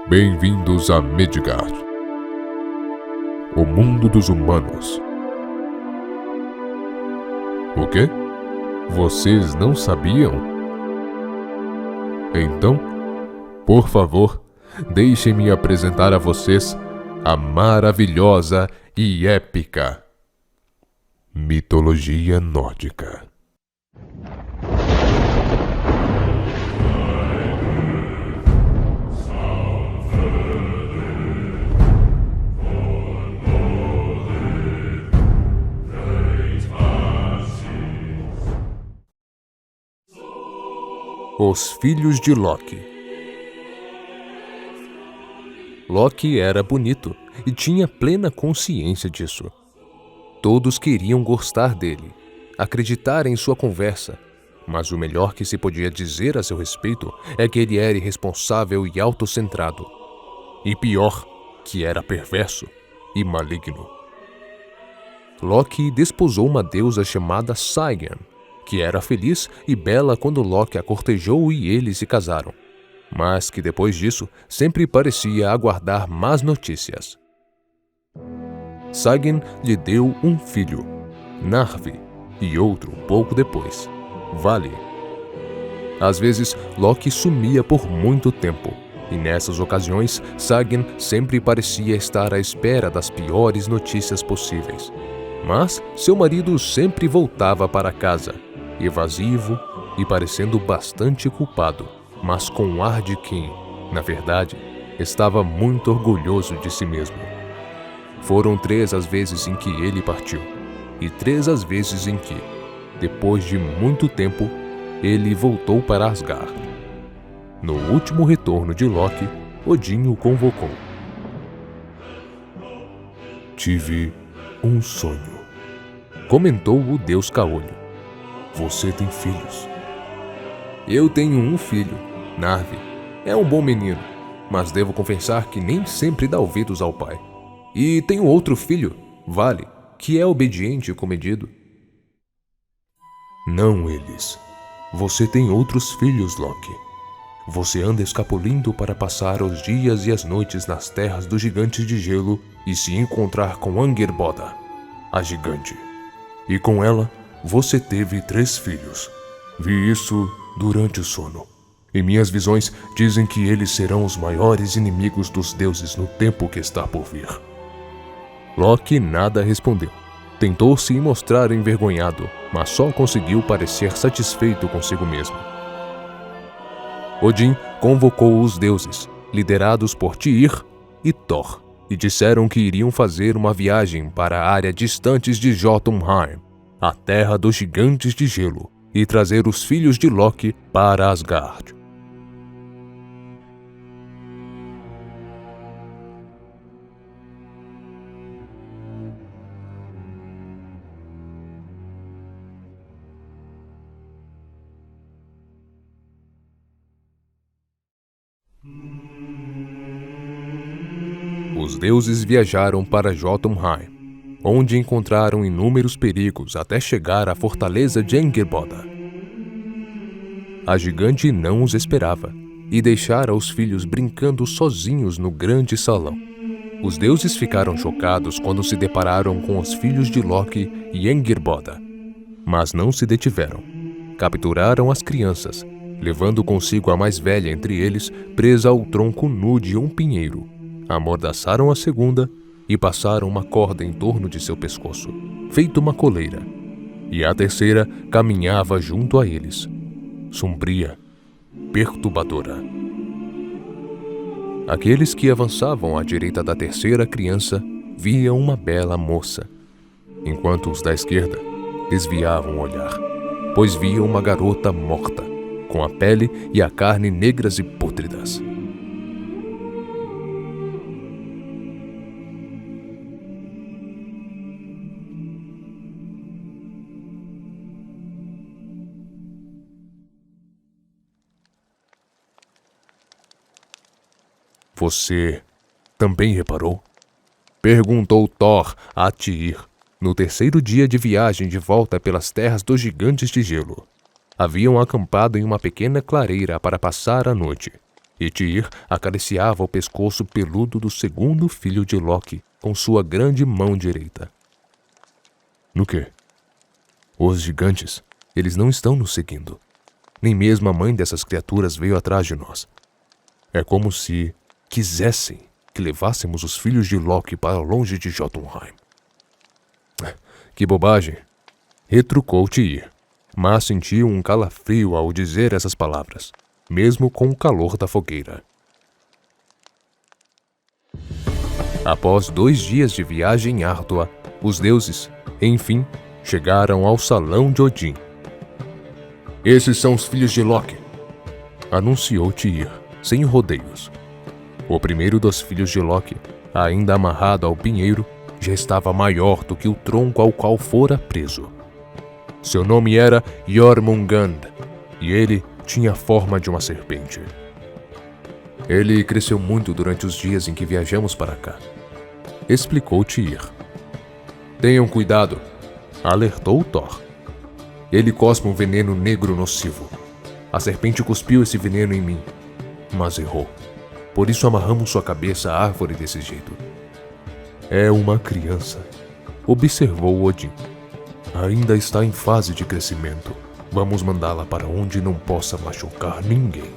Bem-vindos a Midgard, o mundo dos humanos. O quê? Vocês não sabiam? Então, por favor, deixem-me apresentar a vocês a maravilhosa e épica mitologia nórdica. Os filhos de Loki. Loki era bonito e tinha plena consciência disso. Todos queriam gostar dele, acreditar em sua conversa, mas o melhor que se podia dizer a seu respeito é que ele era irresponsável e autocentrado. E pior, que era perverso e maligno. Loki desposou uma deusa chamada Sigyn, que era feliz e bela quando Loki a cortejou e eles se casaram, mas que depois disso sempre parecia aguardar más notícias. Sigyn lhe deu um filho, Narvi, e outro pouco depois, Vali. Às vezes, Loki sumia por muito tempo, e nessas ocasiões, Sigyn sempre parecia estar à espera das piores notícias possíveis. Mas seu marido sempre voltava para casa, evasivo e parecendo bastante culpado, mas com um ar de quem, na verdade, estava muito orgulhoso de si mesmo. Foram 3 as vezes em que ele partiu, e 3 as vezes em que, depois de muito tempo, ele voltou para Asgard. No último retorno de Loki, Odin o convocou. "Tive um sonho", comentou o deus caolho. "Você tem filhos?" "Eu tenho um filho, Narvi. É um bom menino, mas devo confessar que nem sempre dá ouvidos ao pai. E tenho outro filho, Vali, que é obediente e comedido." "Não eles. Você tem outros filhos, Loki. Você anda escapulindo para passar os dias e as noites nas terras dos gigantes de gelo e se encontrar com Angrboda, a gigante. E com ela, você teve 3 filhos. Vi isso durante o sono. E minhas visões dizem que eles serão os maiores inimigos dos deuses no tempo que está por vir." Loki nada respondeu. Tentou se mostrar envergonhado, mas só conseguiu parecer satisfeito consigo mesmo. Odin convocou os deuses, liderados por Tyr e Thor, e disseram que iriam fazer uma viagem para a área distantes de Jotunheim, a terra dos gigantes de gelo, e trazer os filhos de Loki para Asgard. Os deuses viajaram para Jotunheim, onde encontraram inúmeros perigos até chegar à fortaleza de Angrboda. A gigante não os esperava e deixara os filhos brincando sozinhos no grande salão. Os deuses ficaram chocados quando se depararam com os filhos de Loki e Angrboda, mas não se detiveram. Capturaram as crianças, levando consigo a mais velha entre eles, presa ao tronco nu de um pinheiro. Amordaçaram a segunda e passaram uma corda em torno de seu pescoço, feito uma coleira. E a terceira caminhava junto a eles, sombria, perturbadora. Aqueles que avançavam à direita da terceira criança viam uma bela moça, enquanto os da esquerda desviavam o olhar, pois viam uma garota morta, com a pele e a carne negras e pútridas. "Você também reparou?" perguntou Thor a Tyr, no terceiro dia de viagem de volta pelas terras dos gigantes de gelo. Haviam acampado em uma pequena clareira para passar a noite. e Tyr acariciava o pescoço peludo do segundo filho de Loki com sua grande mão direita. No quê? Os gigantes, eles não estão nos seguindo. Nem mesmo a mãe dessas criaturas veio atrás de nós. É como se quisessem que levássemos os filhos de Loki para longe de Jotunheim. Que bobagem! Retrucou Tyr, mas sentiu um calafrio ao dizer essas palavras, mesmo com o calor da fogueira. Após 2 dias de viagem árdua, os deuses, enfim, chegaram ao salão de Odin. Esses são os filhos de Loki, anunciou Tyr, sem rodeios. O primeiro dos filhos de Loki, ainda amarrado ao pinheiro, já estava maior do que o tronco ao qual fora preso. Seu nome era Jormungand, e ele tinha a forma de uma serpente. Ele cresceu muito durante os dias em que viajamos para cá, explicou Tyr. Tenham cuidado, alertou Thor. Ele cospe um veneno negro nocivo. A serpente cuspiu esse veneno em mim, mas errou. Por isso amarramos sua cabeça à árvore desse jeito. É uma criança, observou Odin. Ainda está em fase de crescimento. Vamos mandá-la para onde não possa machucar ninguém.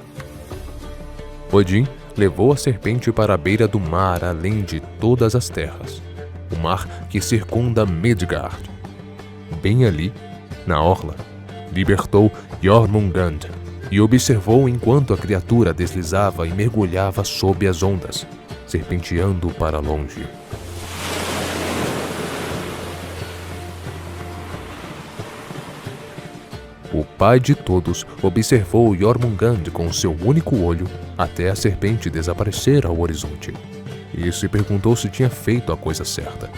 Odin levou a serpente para a beira do mar, além de todas as terras. O mar que circunda Midgard. Bem ali, na orla, libertou Jormungand e observou enquanto a criatura deslizava e mergulhava sob as ondas, serpenteando para longe. O pai de todos observou Jormungand com seu único olho até a serpente desaparecer ao horizonte, e se perguntou se tinha feito a coisa certa.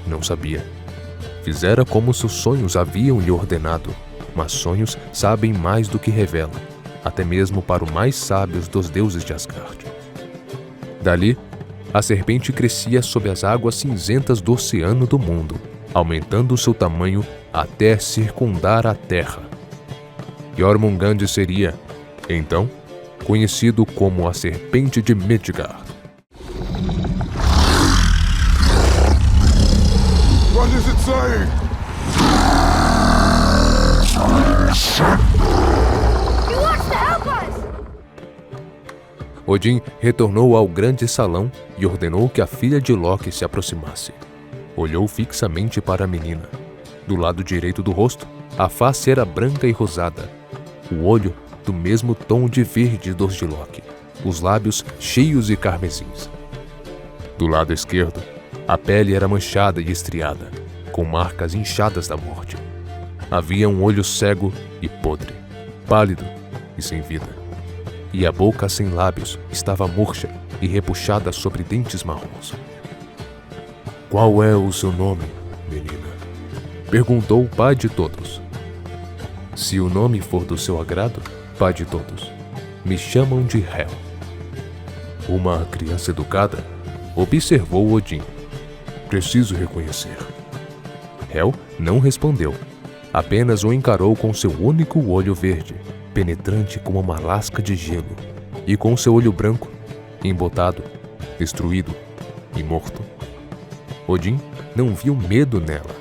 Não sabia. Fizera como seus sonhos haviam lhe ordenado, mas sonhos sabem mais do que revelam, até mesmo para os mais sábios dos deuses de Asgard. Dali, a serpente crescia sob as águas cinzentas do oceano do mundo, aumentando seu tamanho até circundar a terra. Jormungand seria, então, conhecido como a Serpente de Midgard. What is it saying? He wants to help us! Odin retornou ao grande salão e ordenou que a filha de Loki se aproximasse. Olhou fixamente para a menina. Do lado direito do rosto, a face era branca e rosada. O olho do mesmo tom de verde dos de Loki. Os lábios cheios e carmesins. Do lado esquerdo, a pele era manchada e estriada, com marcas inchadas da morte. Havia um olho cego e podre, pálido e sem vida. E a boca sem lábios estava murcha e repuxada sobre dentes marrons. Qual é o seu nome, menina? Perguntou o pai de todos. Se o nome for do seu agrado, pai de todos, me chamam de Hel. Uma criança educada, observou Odin. Preciso reconhecer. Hel não respondeu, apenas o encarou com seu único olho verde, penetrante como uma lasca de gelo, e com seu olho branco, embotado, destruído e morto. Odin não viu medo nela.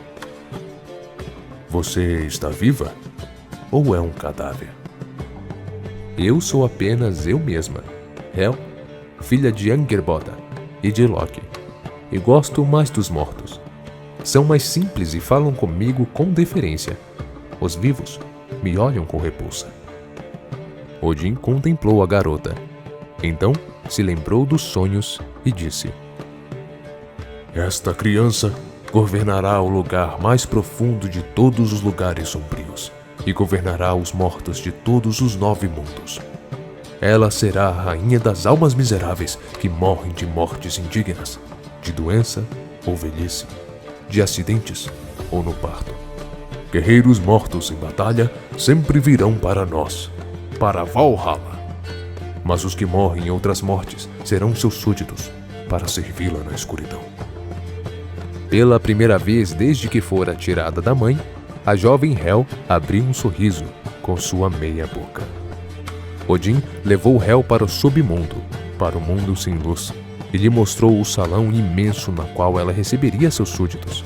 Você está viva? Ou é um cadáver? Eu sou apenas eu mesma, Hel, filha de Angerboda e de Loki, e gosto mais dos mortos. São mais simples e falam comigo com deferência. Os vivos me olham com repulsa. Odin contemplou a garota. Então se lembrou dos sonhos e disse: Esta criança governará o lugar mais profundo de todos os lugares sombrios e governará os mortos de todos os 9 mundos. Ela será a rainha das almas miseráveis que morrem de mortes indignas, de doença ou velhice, de acidentes ou no parto. Guerreiros mortos em batalha sempre virão para nós, para Valhalla. Mas os que morrem em outras mortes serão seus súditos, para servi-la na escuridão. Pela primeira vez desde que fora tirada da mãe, a jovem Hel abriu um sorriso com sua meia boca. Odin levou Hel para o submundo, para o mundo sem luz, e lhe mostrou o salão imenso na qual ela receberia seus súditos.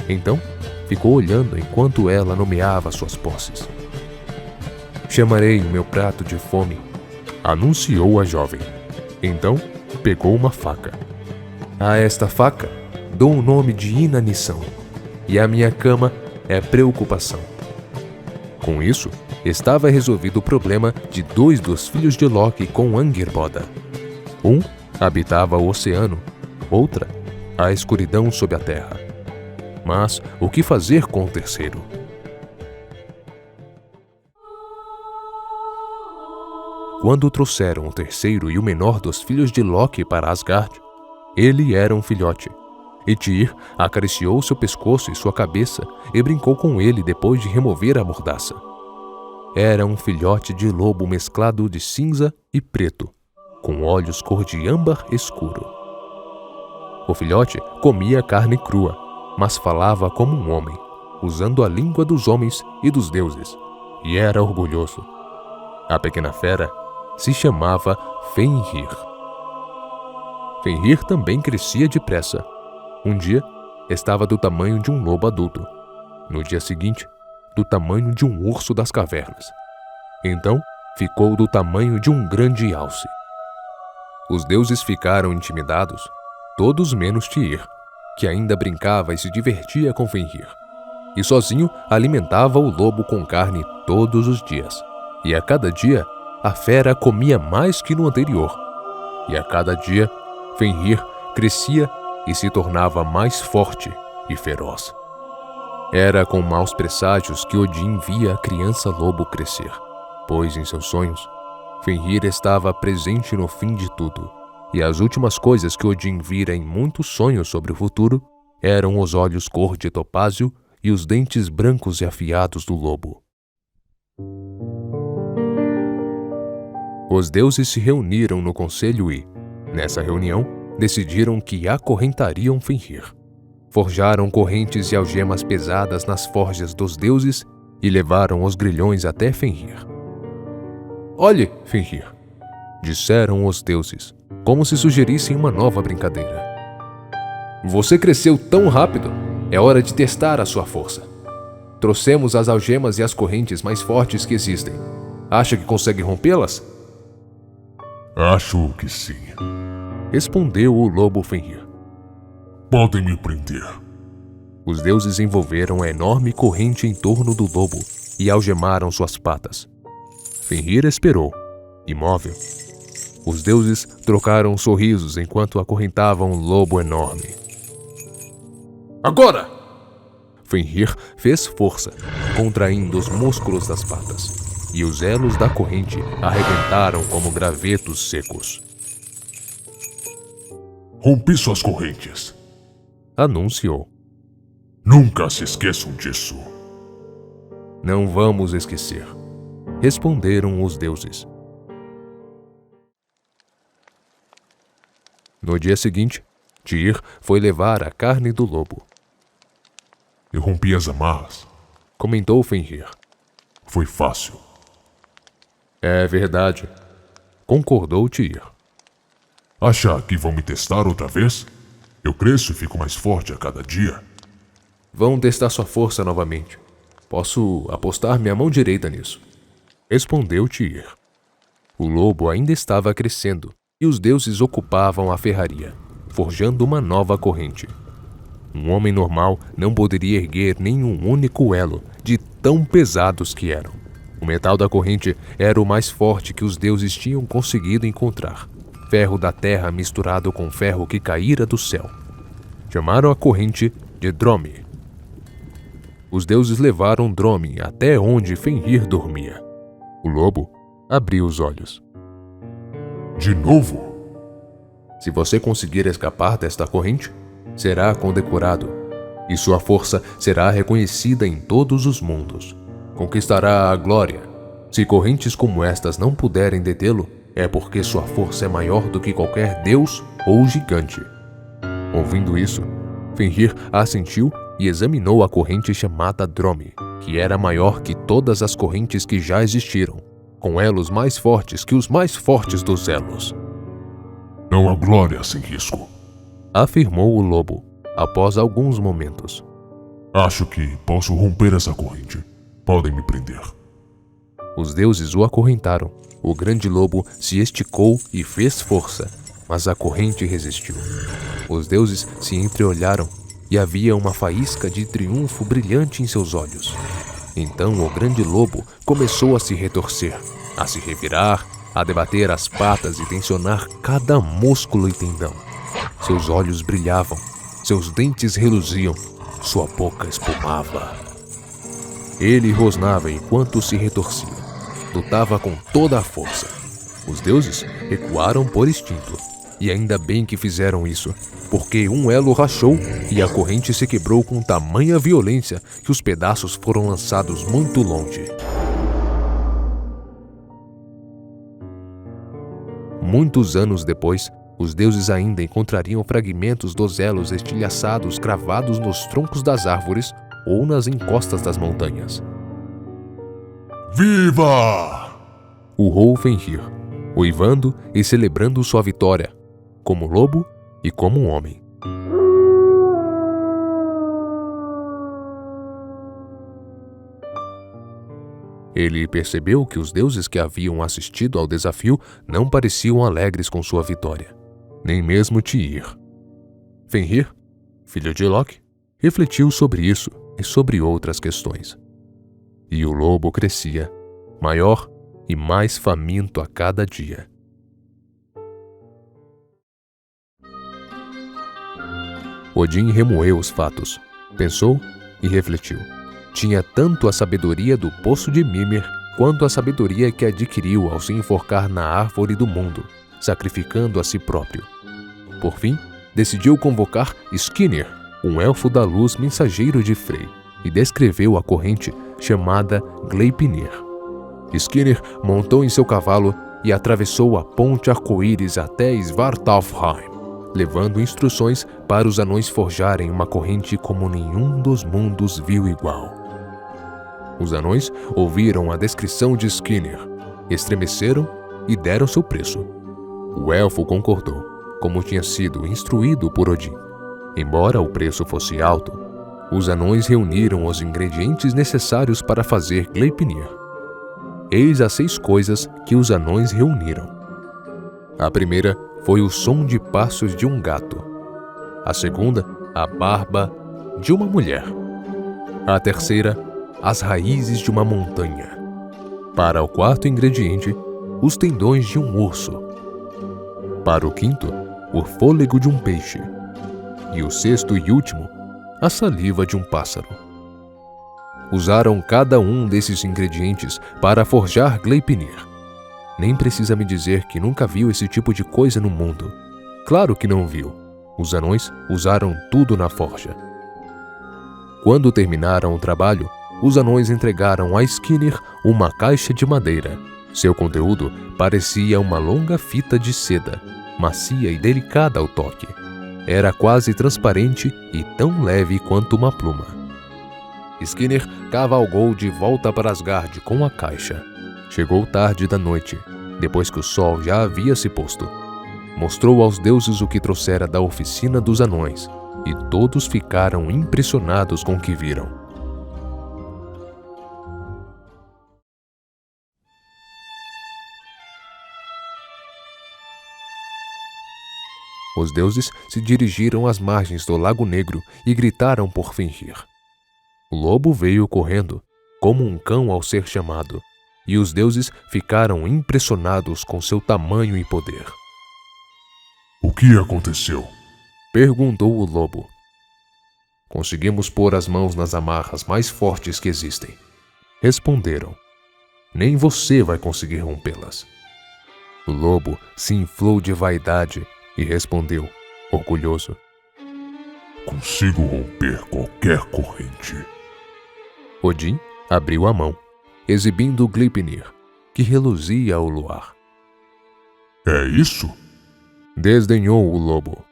Então, ficou olhando enquanto ela nomeava suas posses. "Chamarei o meu prato de fome", anunciou a jovem. Então, pegou uma faca. "A esta faca dou o nome de inanição, e a minha cama é preocupação." Com isso, estava resolvido o problema de 2 dos filhos de Loki com Angrboda. Um habitava o oceano, outra, a escuridão sob a terra. Mas o que fazer com o terceiro? Quando trouxeram o terceiro e o menor dos filhos de Loki para Asgard, ele era um filhote. E Tyr acariciou seu pescoço e sua cabeça e brincou com ele depois de remover a mordaça. Era um filhote de lobo mesclado de cinza e preto, com olhos cor de âmbar escuro. O filhote comia carne crua, mas falava como um homem, usando a língua dos homens e dos deuses, e era orgulhoso. A pequena fera se chamava Fenrir. Fenrir também crescia depressa. Um dia, estava do tamanho de um lobo adulto. No dia seguinte, do tamanho de um urso das cavernas. Então, ficou do tamanho de um grande alce. Os deuses ficaram intimidados, todos menos Tyr, que ainda brincava e se divertia com Fenrir. E sozinho alimentava o lobo com carne todos os dias. E a cada dia, a fera comia mais que no anterior. E a cada dia, Fenrir crescia e se tornava mais forte e feroz. Era com maus presságios que Odin via a criança lobo crescer, pois em seus sonhos, Fenrir estava presente no fim de tudo, e as últimas coisas que Odin vira em muitos sonhos sobre o futuro eram os olhos cor de topázio e os dentes brancos e afiados do lobo. Os deuses se reuniram no conselho e, nessa reunião, decidiram que acorrentariam Fenrir. Forjaram correntes e algemas pesadas nas forjas dos deuses e levaram os grilhões até Fenrir. "Olhe, Fenrir", disseram os deuses, como se sugerissem uma nova brincadeira. "Você cresceu tão rápido, é hora de testar a sua força. Trouxemos as algemas e as correntes mais fortes que existem. Acha que consegue rompê-las?" Acho que sim. Respondeu o lobo Fenrir. Podem me prender. Os deuses envolveram a enorme corrente em torno do lobo e algemaram suas patas. Fenrir esperou, imóvel. Os deuses trocaram sorrisos enquanto acorrentavam um lobo enorme. "Agora!" Fenrir fez força, contraindo os músculos das patas, e os elos da corrente arrebentaram como gravetos secos. Rompi suas correntes. Anunciou. Nunca se esqueçam disso. "Não vamos esquecer", responderam os deuses. No dia seguinte, Tyr foi levar a carne do lobo. Eu rompi as amarras. Comentou Fenrir. Foi fácil. "É verdade", concordou Tyr. Acha que vão me testar outra vez? Eu cresço e fico mais forte a cada dia. "Vão testar sua força novamente. Posso apostar minha mão direita nisso", respondeu Tyr. O lobo ainda estava crescendo e os deuses ocupavam a ferraria, forjando uma nova corrente. Um homem normal não poderia erguer nenhum único elo de tão pesados que eram. O metal da corrente era o mais forte que os deuses tinham conseguido encontrar. Ferro da terra misturado com ferro que caíra do céu. Chamaram a corrente de Dromi. Os deuses levaram Dromi até onde Fenrir dormia. O lobo abriu os olhos. De novo? Se você conseguir escapar desta corrente, será condecorado, e sua força será reconhecida em todos os mundos. Conquistará a glória. Se correntes como estas não puderem detê-lo, é porque sua força é maior do que qualquer deus ou gigante. Ouvindo isso, Fenrir assentiu e examinou a corrente chamada Dromi, que era maior que todas as correntes que já existiram. com elos mais fortes que os mais fortes dos elos. Não há glória sem risco, Afirmou o lobo, após alguns momentos. Acho que posso romper essa corrente. Podem me prender. Os deuses o acorrentaram. O grande lobo se esticou e fez força, mas a corrente resistiu. Os deuses se entreolharam e havia uma faísca de triunfo brilhante em seus olhos. Então o grande lobo começou a se retorcer, a se revirar, a debater as patas e tensionar cada músculo e tendão. Seus olhos brilhavam, seus dentes reluziam, sua boca espumava. Ele rosnava enquanto se retorcia. Lutava com toda a força. Os deuses recuaram por instinto. E ainda bem que fizeram isso, porque um elo rachou e a corrente se quebrou com tamanha violência que os pedaços foram lançados muito longe. Muitos anos depois, os deuses ainda encontrariam fragmentos dos elos estilhaçados cravados nos troncos das árvores ou nas encostas das montanhas. Viva! Urrou Fenrir, uivando e celebrando sua vitória, como lobo e como homem. Ele percebeu que os deuses que haviam assistido ao desafio não pareciam alegres com sua vitória, nem mesmo Tyr. Fenrir, filho de Loki, refletiu sobre isso e sobre outras questões. E o lobo crescia, maior e mais faminto a cada dia. Odin remoeu os fatos, pensou e refletiu. Tinha tanto a sabedoria do poço de Mimir, quanto a sabedoria que adquiriu ao se enforcar na árvore do mundo, sacrificando a si próprio. Por fim, decidiu convocar Skirnir, um elfo da luz mensageiro de Frey, e descreveu a corrente chamada Gleipnir. Skirnir montou em seu cavalo e atravessou a ponte arco-íris até Svartalfheim, levando instruções para os anões forjarem uma corrente como nenhum dos mundos viu igual. Os anões ouviram a descrição de Skirnir, estremeceram e deram seu preço. O elfo concordou, como tinha sido instruído por Odin. Embora o preço fosse alto, os anões reuniram os ingredientes necessários para fazer Gleipnir. Eis as 6 coisas que os anões reuniram. A primeira foi o som de passos de um gato. A segunda, a barba de uma mulher. A terceira, as raízes de uma montanha. Para o quarto ingrediente, os tendões de um urso. Para o quinto, o fôlego de um peixe. E o sexto e último, a saliva de um pássaro. Usaram cada um desses ingredientes para forjar Gleipnir. Nem precisa me dizer que nunca viu esse tipo de coisa no mundo. Claro que não viu. Os anões usaram tudo na forja. Quando terminaram o trabalho, os anões entregaram a Skirnir uma caixa de madeira. Seu conteúdo parecia uma longa fita de seda, macia e delicada ao toque. Era quase transparente e tão leve quanto uma pluma. Skirnir cavalgou de volta para Asgard com a caixa. Chegou tarde da noite, depois que o sol já havia se posto. Mostrou aos deuses o que trouxera da oficina dos anões, e todos ficaram impressionados com o que viram. Os deuses se dirigiram às margens do Lago Negro e gritaram por Fenrir. O lobo veio correndo, como um cão ao ser chamado, e os deuses ficaram impressionados com seu tamanho e poder. O que aconteceu? Perguntou o lobo. Conseguimos pôr as mãos nas amarras mais fortes que existem. Responderam. Nem você vai conseguir rompê-las. O lobo se inflou de vaidade e respondeu, orgulhoso. Consigo romper qualquer corrente. Odin abriu a mão, exibindo Gleipnir, que reluzia ao luar. É isso? Desdenhou o lobo.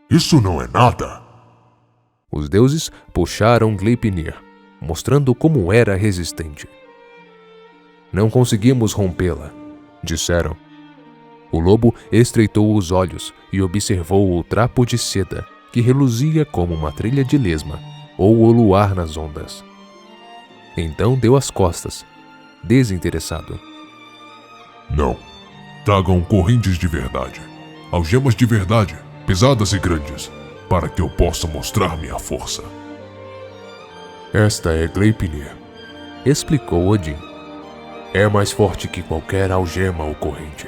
Isso não é nada. Os deuses puxaram Gleipnir, mostrando como era resistente. Não conseguimos rompê-la, disseram. O lobo estreitou os olhos e observou o trapo de seda que reluzia como uma trilha de lesma ou o luar nas ondas. Então deu as costas, desinteressado. Não. Tragam correntes de verdade, algemas de verdade, pesadas e grandes, para que eu possa mostrar minha força. Esta é Gleipnir, explicou Odin. É mais forte que qualquer algema ou corrente.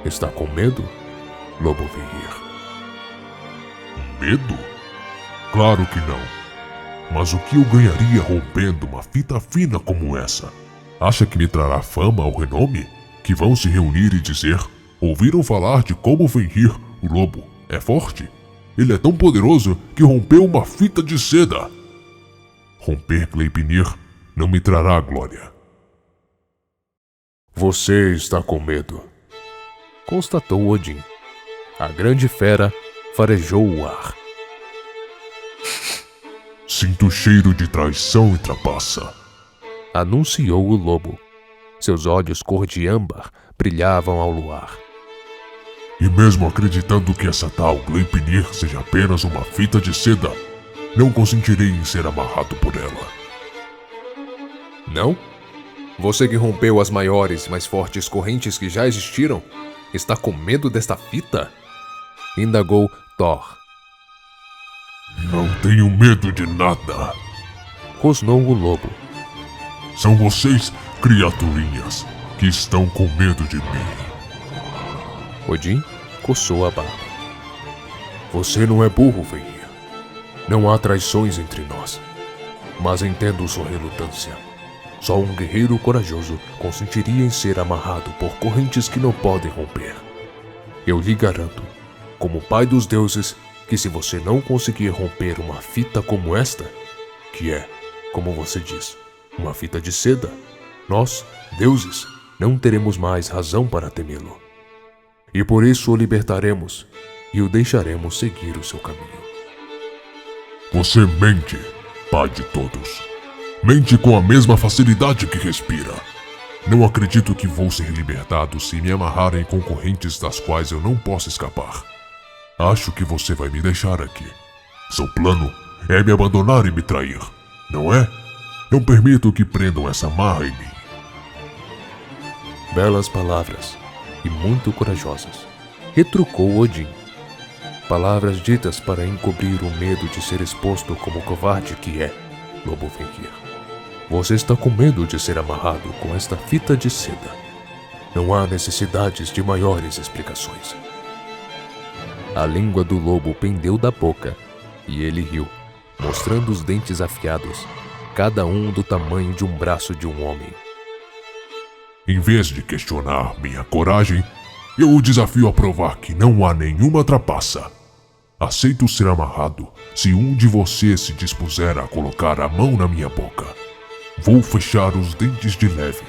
Está com medo, Lobo Fenrir? Medo? Claro que não. Mas o que eu ganharia rompendo uma fita fina como essa? Acha que me trará fama ou renome? Que vão se reunir e dizer: ouviram falar de como Fenrir, o lobo, é forte? Ele é tão poderoso que rompeu uma fita de seda. Romper Gleipnir não me trará glória. Você está com medo, constatou Odin. A grande fera farejou o ar. Sinto o cheiro de traição e trapaça, anunciou o lobo. Seus olhos cor de âmbar brilhavam ao luar. E mesmo acreditando que essa tal Gleipnir seja apenas uma fita de seda, não consentirei em ser amarrado por ela. Não? Você que rompeu as maiores e mais fortes correntes que já existiram, está com medo desta fita? Indagou Thor. Não tenho medo de nada, rosnou o lobo. São vocês, criaturinhas, que estão com medo de mim. Odin coçou a barba. Você não é burro, Fenrir. Não há traições entre nós. Mas entendo sua relutância. Só um guerreiro corajoso consentiria em ser amarrado por correntes que não podem romper. Eu lhe garanto, como pai dos deuses, que se você não conseguir romper uma fita como esta, que é, como você diz, uma fita de seda, nós, deuses, não teremos mais razão para temê-lo. E por isso o libertaremos e o deixaremos seguir o seu caminho. Você mente, pai de todos. Mente com a mesma facilidade que respira. Não acredito que vou ser libertado se me amarrarem com correntes das quais eu não posso escapar. Acho que você vai me deixar aqui. Seu plano é me abandonar e me trair, não é? Não permito que prendam essa marra em mim. Belas palavras e muito corajosas, retrucou Odin. Palavras ditas para encobrir o medo de ser exposto como covarde que é, Lobo Fenrir. Você está com medo de ser amarrado com esta fita de seda. Não há necessidades de maiores explicações. A língua do lobo pendeu da boca e ele riu, mostrando os dentes afiados, cada um do tamanho de um braço de um homem. Em vez de questionar minha coragem, eu o desafio a provar que não há nenhuma trapaça. Aceito ser amarrado se um de vocês se dispuser a colocar a mão na minha boca. Vou fechar os dentes de leve,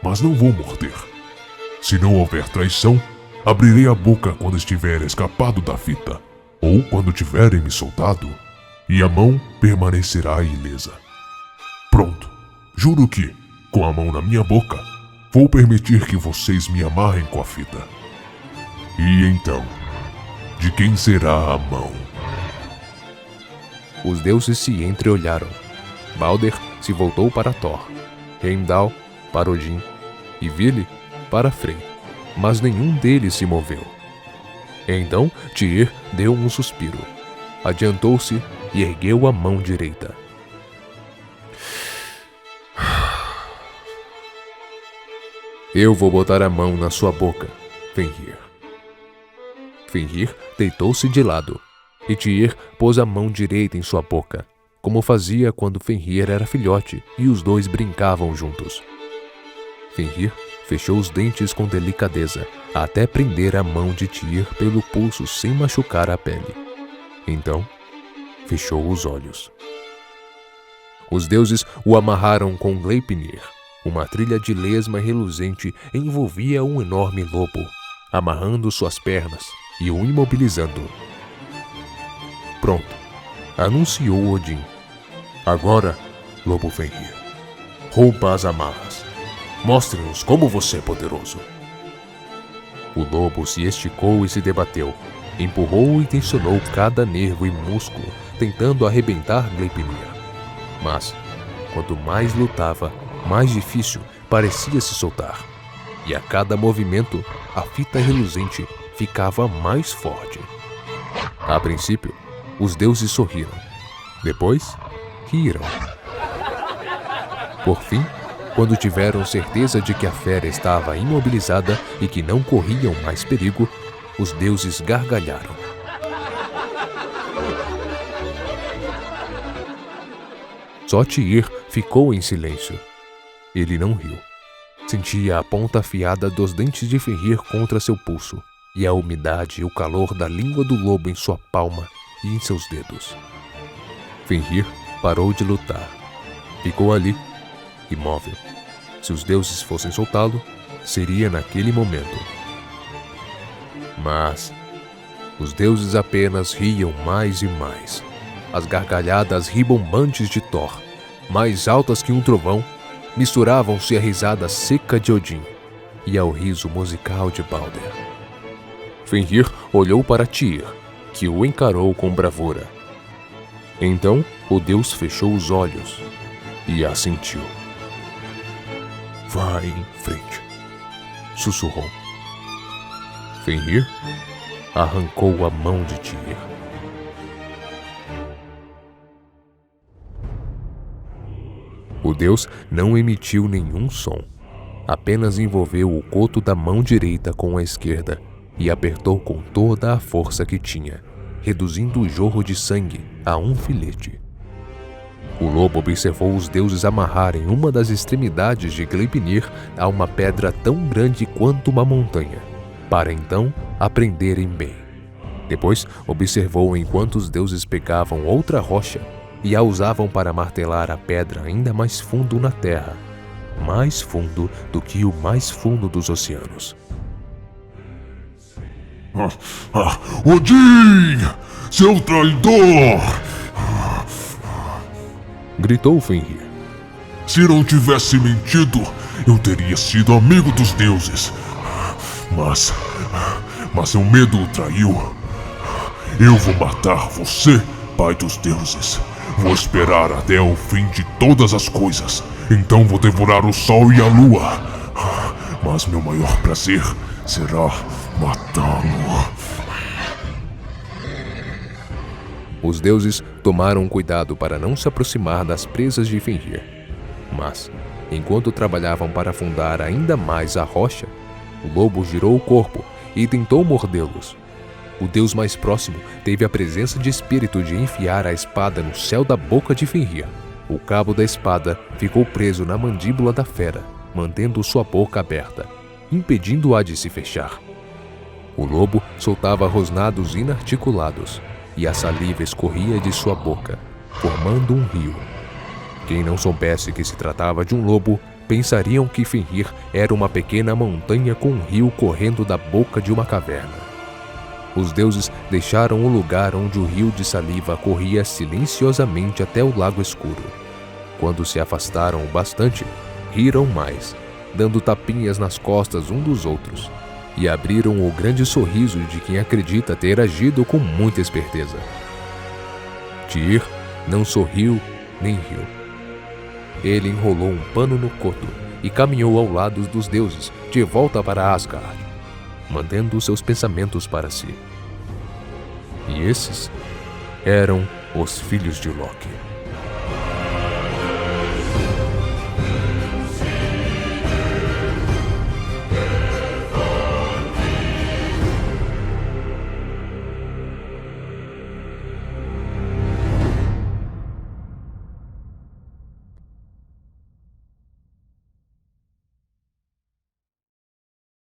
mas não vou morder. Se não houver traição, abrirei a boca quando estiver escapado da fita, ou quando tiverem me soltado, e a mão permanecerá ilesa. Pronto, juro que, com a mão na minha boca, vou permitir que vocês me amarrem com a fita. E então, de quem será a mão? Os deuses se entreolharam. Balder se voltou para Thor, Heimdall para Odin e Vili para Frey, mas nenhum deles se moveu. Então Tyr deu um suspiro, adiantou-se e ergueu a mão direita. Eu vou botar a mão na sua boca, Fenrir. Fenrir deitou-se de lado, e Tyr pôs a mão direita em sua boca, como fazia quando Fenrir era filhote e os dois brincavam juntos. Fenrir fechou os dentes com delicadeza, até prender a mão de Tyr pelo pulso sem machucar a pele. Então, fechou os olhos. Os deuses o amarraram com Gleipnir. Uma trilha de lesma reluzente envolvia um enorme lobo, amarrando suas pernas e o imobilizando. Pronto, anunciou Odin. Agora, Lobo Fenrir, rompa as amarras. Mostre-nos como você é poderoso. O lobo se esticou e se debateu. Empurrou e tensionou cada nervo e músculo, tentando arrebentar Gleipnir. Mas, quanto mais lutava, mais difícil parecia se soltar. E a cada movimento, a fita reluzente ficava mais forte. A princípio, os deuses sorriram. Depois, riram. Por fim, quando tiveram certeza de que a fera estava imobilizada e que não corriam mais perigo, os deuses gargalharam. Só Tyr ficou em silêncio. Ele não riu. Sentia a ponta afiada dos dentes de Fenrir contra seu pulso, e a umidade e o calor da língua do lobo em sua palma e em seus dedos. Fenrir parou de lutar. Ficou ali, imóvel. Se os deuses fossem soltá-lo, seria naquele momento. Mas os deuses apenas riam mais e mais. As gargalhadas ribombantes de Thor, mais altas que um trovão, misturavam-se à risada seca de Odin e ao riso musical de Balder. Fenrir olhou para Tyr, que o encarou com bravura. Então o deus fechou os olhos e assentiu. Vai em frente, sussurrou. Fenrir arrancou a mão de Tyr. O deus não emitiu nenhum som, apenas envolveu o coto da mão direita com a esquerda e apertou com toda a força que tinha, reduzindo o jorro de sangue a um filete. O lobo observou os deuses amarrarem uma das extremidades de Gleipnir a uma pedra tão grande quanto uma montanha, para então aprenderem bem. Depois observou enquanto os deuses pegavam outra rocha e a usavam para martelar a pedra ainda mais fundo na terra, mais fundo do que o mais fundo dos oceanos. Odin! Seu traidor! Gritou Fenrir. Se não tivesse mentido, eu teria sido amigo dos deuses. Mas seu medo o traiu. Eu vou matar você, pai dos deuses. Vou esperar até o fim de todas as coisas. Então vou devorar o sol e a lua. Mas meu maior prazer será matá-lo. Os deuses tomaram cuidado para não se aproximar das presas de Fenrir. Mas, enquanto trabalhavam para afundar ainda mais a rocha, o lobo girou o corpo e tentou mordê-los. O deus mais próximo teve a presença de espírito de enfiar a espada no céu da boca de Fenrir. O cabo da espada ficou preso na mandíbula da fera, mantendo sua boca aberta, impedindo-a de se fechar. O lobo soltava rosnados inarticulados, e a saliva escorria de sua boca, formando um rio. Quem não soubesse que se tratava de um lobo, pensariam que Fenrir era uma pequena montanha com um rio correndo da boca de uma caverna. Os deuses deixaram o lugar onde o rio de saliva corria silenciosamente até o lago escuro. Quando se afastaram bastante, riram mais, dando tapinhas nas costas um dos outros, e abriram o grande sorriso de quem acredita ter agido com muita esperteza. Tyr não sorriu nem riu. Ele enrolou um pano no coto e caminhou ao lado dos deuses, de volta para Asgard, mantendo seus pensamentos para si. E esses eram os filhos de Loki.